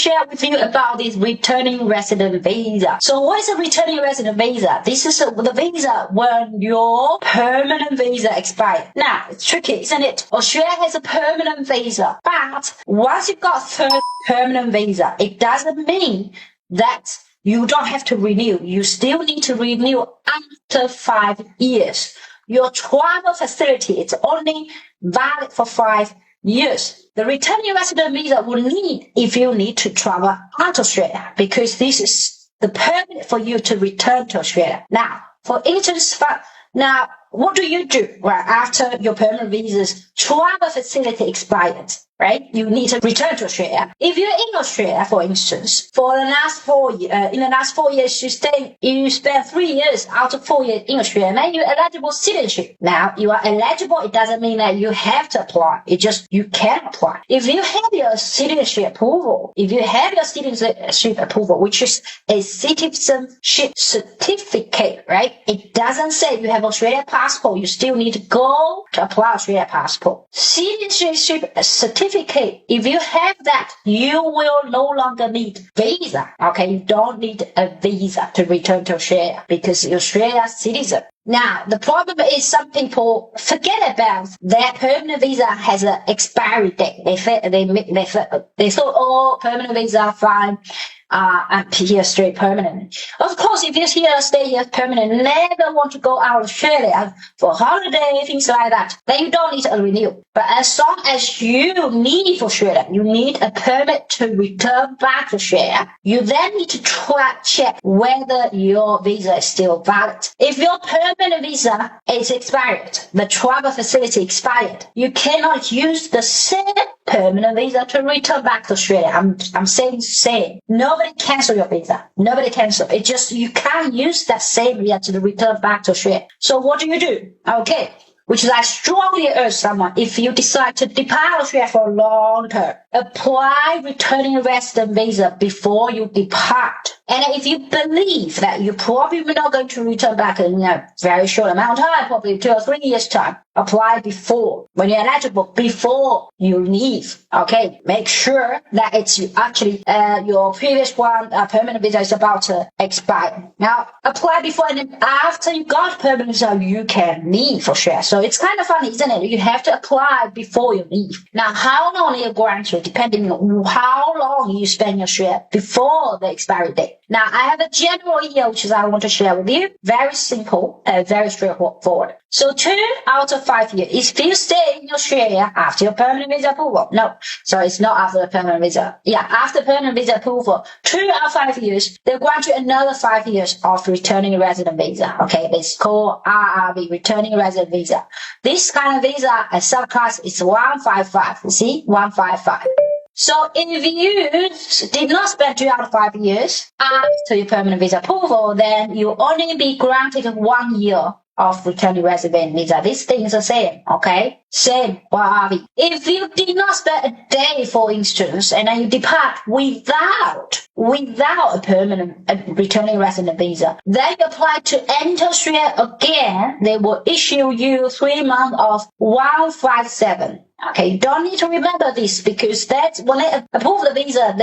share with you about this returning resident visa. So what is a returning resident visa? This is the visa when your permanent visa expired. Now, it's tricky, isn't it? Australia has a permanent visa, but once you've got third permanent visa, it doesn't mean that you don't have to renew. You still need to renew after 5 years. Your travel facility is only valid for 5 years. The returning resident visa will need if you need to travel out of Australia, because this is the permit for you to return to Australia. Now, for instance, now what do you do right after your permanent visa's travel facility expired? Right? You need to return to Australia. If you're in Australia, for instance, for the last 4 years, in the last 4 years, you spent 3 years out of 4 years in Australia, and then you're eligible citizenship. Now, you are eligible. It doesn't mean that you have to apply. It just, you can apply. If you have your citizenship approval, which is a citizenship certificate, right? It doesn't say you have Australian passport. You still need to go to apply Australian passport. Citizenship certificate, if you have that, you will no longer need visa. Okay, you don't need a visa to return to Australia because you're Australian citizen. Now, the problem is some people forget about that permanent visa has an expiry date. They thought, oh, permanent visa, fine. I'm here straight permanent. Of course, if you're here, stay here permanent, never want to go out of Australia for holiday, things like that, then you don't need a renewal. But as long as you leave Australia, you need a permit to return back to Australia, you then need to check whether your visa is still valid. If your permanent visa is expired, the travel facility expired, you cannot use the same permanent visa to return back to Australia. I'm saying same. Nobody cancel your visa. Nobody cancel. It's just you can't use that same visa to return back to Australia. So what do? Okay. Which is I strongly urge someone, if you decide to depart Australia for a long term, apply returning resident visa before you depart. And if you believe that you're probably not going to return back in a very short amount of time, probably 2 or 3 years time, apply before, when you're eligible, before you leave. Okay, make sure that it's actually your previous one permanent visa is about to expire. Now, apply before, and then after you got permanent visa, you can leave Australia. So it's kind of funny, isn't it? You have to apply before you leave. Now, how long they grant you, depending on how long you spend in Australia before the expiry date. Now, I have a general idea which I want to share with you. Very simple, very straightforward. So 2 out of 5 years. If you stay in Australia after your permanent visa approval, no, sorry, it's not after the permanent visa. Yeah, after permanent visa approval, 2 out of 5 years, they'll grant you another 5 years of returning resident visa. Okay, it's called RRV, returning resident visa. This kind of visa, a subclass is 155. You see, 155. So if you did not spend 2 out of 5 years after your permanent visa approval, then you only be granted 1 year of returning resident visa. These things are same, okay? Same, RRV. If you did not spend a day, for instance, and then you depart without a permanent returning resident visa, then you apply to enter Australia again, they will issue you 3 months of 157. Okay, you don't need to remember this because that's when they approve the visa,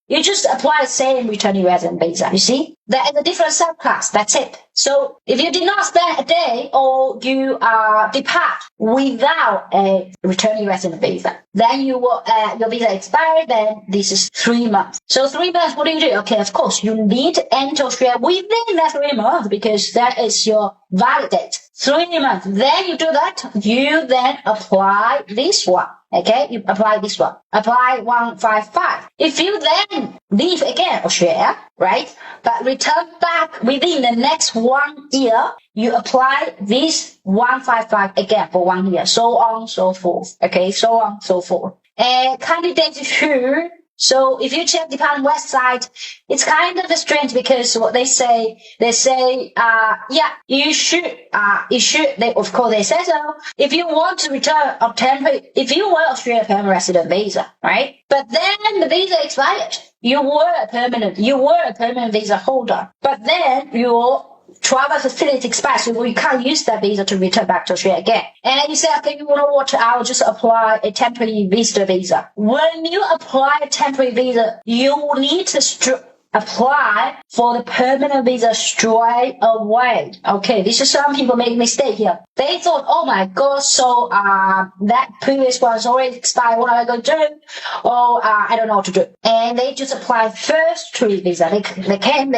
you just apply the same returning resident visa. You see? That is a different subclass. That's it. So if you did not spend a day or you depart without a returning resident visa, then you will, your visa expired, then this is 3 months. So 3 months, what do? Okay, of course, you need to enter Australia within that 3 months because that is your valid date. 3 months. Then you do that. You then apply this one. Okay, you apply this one. Apply 155. If you then leave again Australia, right, but return back within the next 1 year, you apply this 155 again for 1 year. So on, so forth. Okay, so on, so forth. Candidate who, so if you check Department website, it's kind of strange because what they say, yeah, you should, of course they say so. If you want to return on temporary, if you were Australian permanent resident visa, right? But then the visa expired. You were a permanent visa holder, but then your travel facility expires, so we can't use that visa to return back to Australia again. And then you say, okay, you know what, I'll just apply a temporary visitor visa. When you apply a temporary visa, you need to apply for the permanent visa straight away. Okay, this is some people make a mistake here. They thought, oh my god, so that previous one's already expired, what am I going to do? Oh, I don't know what to do. And they just apply first tourist visa. They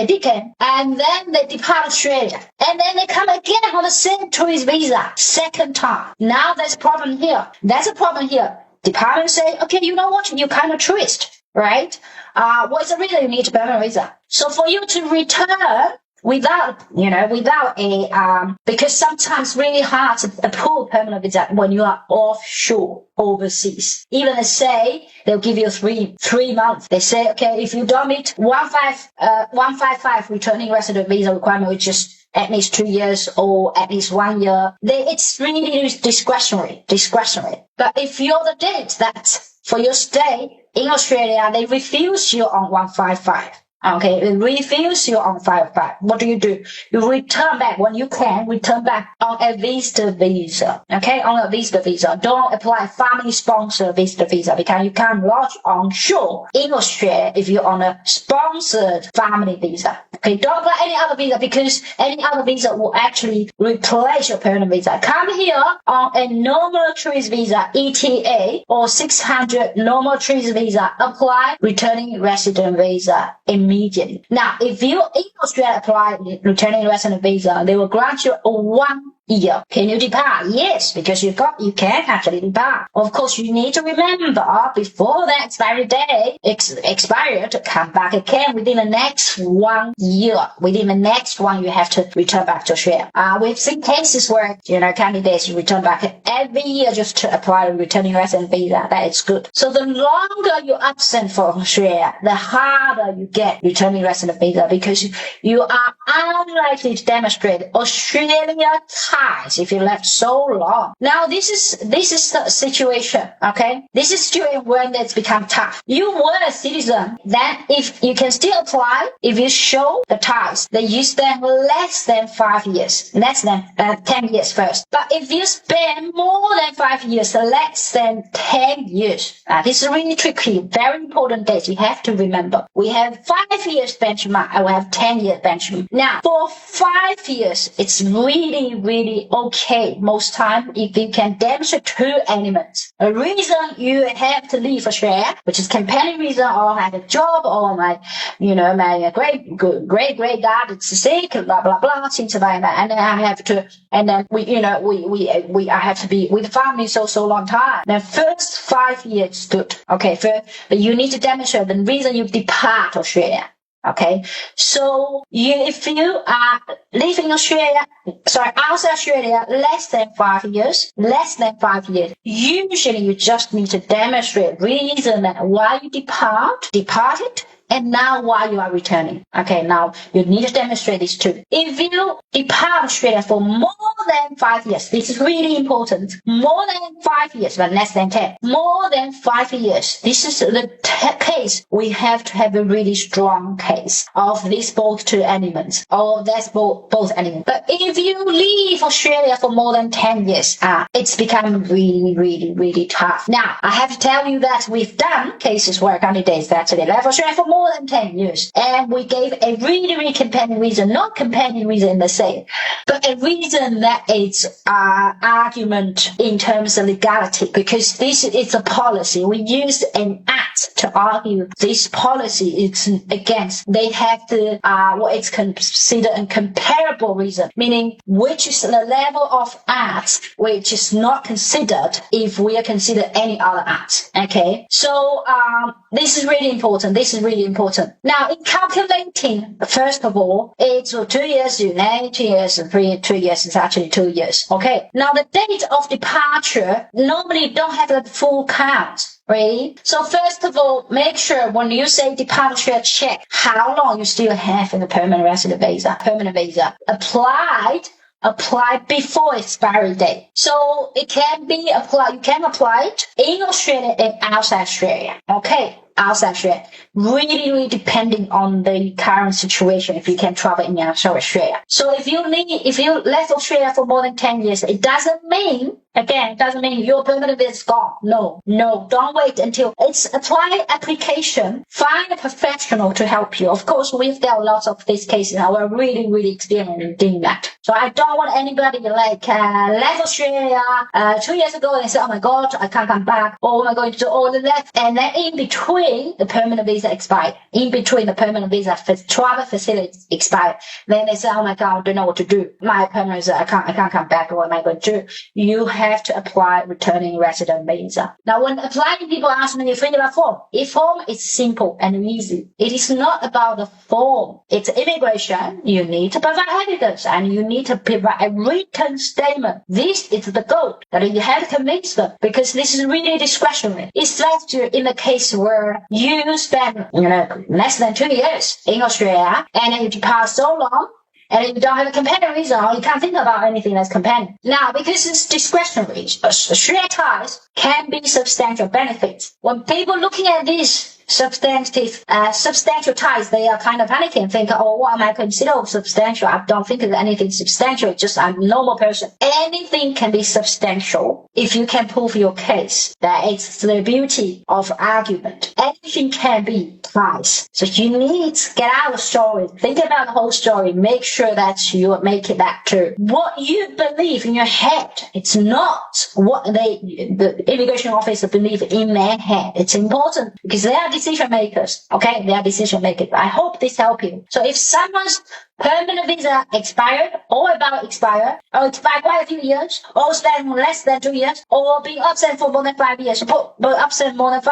did come, and then they depart Australia. And then they come again on the same tourist visa, second time. Now there's a problem here. There's a problem here. Department say, okay, you know what, you're kind of tourist. Right? What's the reason you need a permanent visa? So for you to return without a, because sometimes really hard to pull permanent visa when you are offshore, overseas. Even they say they'll give you three months. They say, okay, if you don't meet 155 returning resident visa requirement, which is at least 2 years or at least 1 year, it's really discretionary. But if you're the date that for your stay in Australia, they refuse you on 155. Okay, they refuse you on 55. What do? You return back when you can. Return back on a visitor visa. Okay, on a visitor visa. Don't apply family sponsor visitor visa because you can't lodge on shore in Australia if you're on a sponsored family visa. Okay, don't apply any other visa because any other visa will actually replace your permanent visa. Come here on a normal tourist visa, ETA, or 600 normal tourist visa. Apply returning resident visa immediately. Now, if you in Australia apply returning resident visa, they will grant you a 1 year. Can you depart? Yes, because you can actually depart. Of course, you need to remember before the expiry day expired to come back again within the next 1 year. Within the next one, you have to return back to Australia. We've seen cases where, candidates return back every year just to apply a returning resident visa. That is good. So the longer you're absent from Australia, the harder you get returning resident visa because you are unlikely to demonstrate Australia ties if you left so long. Now this is the situation, okay? This is situation when it's become tough. You were a citizen, then if you can still apply if you show the ties, then you spend less than 5 years, less than 10 years first. But if you spend more than 5 years, less than 10 years, this is really tricky, very important date you have to remember. We have 5 years benchmark, and we have 10 years benchmark. Now, for 5 years, it's really okay most time if you can demonstrate 2 elements. A reason you have to leave Australia, which is companion reason, or have a job, or my great dad is sick, blah blah blah, things like that, and then I have to, and then I have to be with the family so long time. The first 5 years good. Okay, but you need to demonstrate the reason you depart Australia. Okay, so if you are living outside Australia less than 5 years, usually you just need to demonstrate reason why you departed, and now why you are returning. Okay, now you need to demonstrate these two. If you depart Australia for more than 5 years, this is really important. More than 5 years, but less than 10. More than 5 years. This is the case. We have to have a really strong case of these both two elements. Or that's both elements. But if you leave Australia for more than 10 years, it's become really tough. Now, I have to tell you that we've done cases where candidates actually left Australia for more than 10 years. And we gave a really compelling reason, not compelling reason in the same, but a reason that it's argument in terms of legality, because this is a policy. We used an act to argue this policy is against. They have to, what is considered a comparable reason, meaning which is the level of acts which is not considered if we are considered any other acts. Okay, so this is really important. Now, in calculating, first of all, it's 2 years, 2 years, 2 years is actually 2 years. Okay, now the date of departure normally don't have the full count. Right? So first of all, make sure when you say departure, check how long you still have in the permanent resident visa. Permanent visa applied before expiry date. So it can be applied. You can apply it in Australia and outside Australia. Okay. outside Australia. Really depending on the current situation, if you can travel in outside Australia. So if you left Australia for more than 10 years, it doesn't mean your permanent visa is gone. No, don't wait until it's application. Find a professional to help you. Of course, we've dealt lots of these cases and we're really experienced in doing that. So I don't want anybody left Australia 2 years ago and say, oh my God, I can't come back. Or am I going to do all of that? And then in between, the permanent visa expired. In between the permanent visa travel facility expired. Then they say, oh my God, I don't know what to do. My permanent visa, I can't come back. What am I going to do? You have to apply returning resident visa. Now, when applying, people ask me, fill out a form. A form is simple and easy. It is not about the form. It's immigration. You need to provide evidence and you need to provide a written statement. This is the goal that you have to convince them because this is really discretionary. It's left you in the case where you spend, less than 2 years in Australia and then you depart so long and you don't have a companion visa or you can't think about anything that's companion. Now, because it's discretionary, Australia ties can be substantial benefits. When people looking at this substantial ties, they are kind of panicking and think, oh, what am I considered substantial? I don't think it's anything substantial. It's just I'm a normal person. Anything can be substantial if you can prove your case. That it's the beauty of argument. Anything can be ties. So you need to get out of the story, think about the whole story, make sure that you make it that true. What you believe in your head, it's not what the immigration officer believe in their head. It's important because they are decision makers. Okay, they are decision makers. I hope this helps you. So if someone's permanent visa expired or about expired or expired quite a few years or spent less than 2 years or being absent for more than 5 years, but absent more than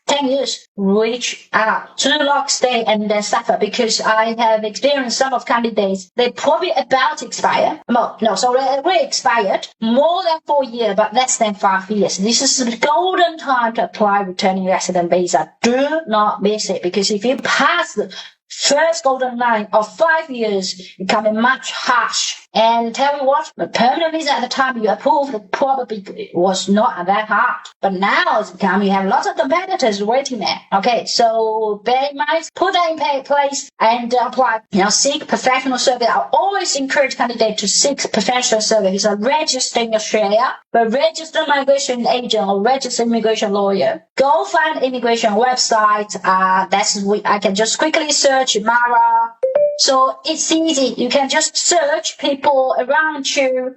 10 years, reach out. Do not stay and then suffer because I have experienced some of candidates, they probably about to expire. They expired more than 4 years, but less than 5 years. This is the golden time to apply returning resident visa. Do not miss it because if you pass the first golden line of 5 years, it can be much harsh. And tell you what, the permanent visa at the time you approved probably was not that hard. But now it's become, you have lots of competitors waiting there. Okay, so bear in mind, put that in place and apply. Seek professional service. I always encourage candidates to seek professional service. So register in Australia, but register migration agent or register immigration lawyer. Go find immigration website. I can just quickly search Mara. So it's easy. You can just search people around you,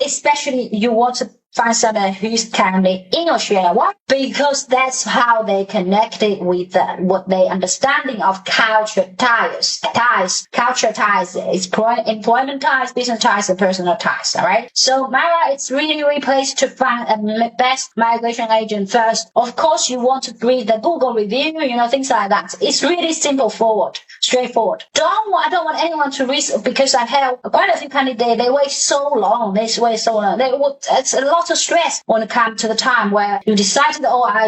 especially you want to find someone who's currently in Australia. Why? Because that's how they connected with what they understanding of culture ties. Culture ties is employment ties, business ties, and personal ties. All right. So Mara, it's really place to find a best migration agent first. Of course, you want to read the Google review, things like that. It's really straightforward. I don't want anyone to risk because I've had quite a few candidates. They wait so long. It's a lot of stress when it comes to the time where you decided,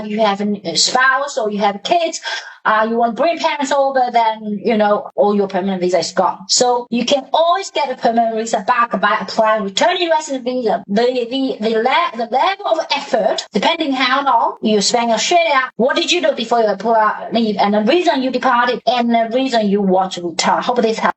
you have a spouse or you have kids, you want to bring parents over, then, all your permanent visa is gone. So you can always get a permanent visa back by applying returning resident visa. The level of effort, depending how long you spend in Australia, what did you do before you leave, and the reason you departed, and the reason you want to return. Hope this helps.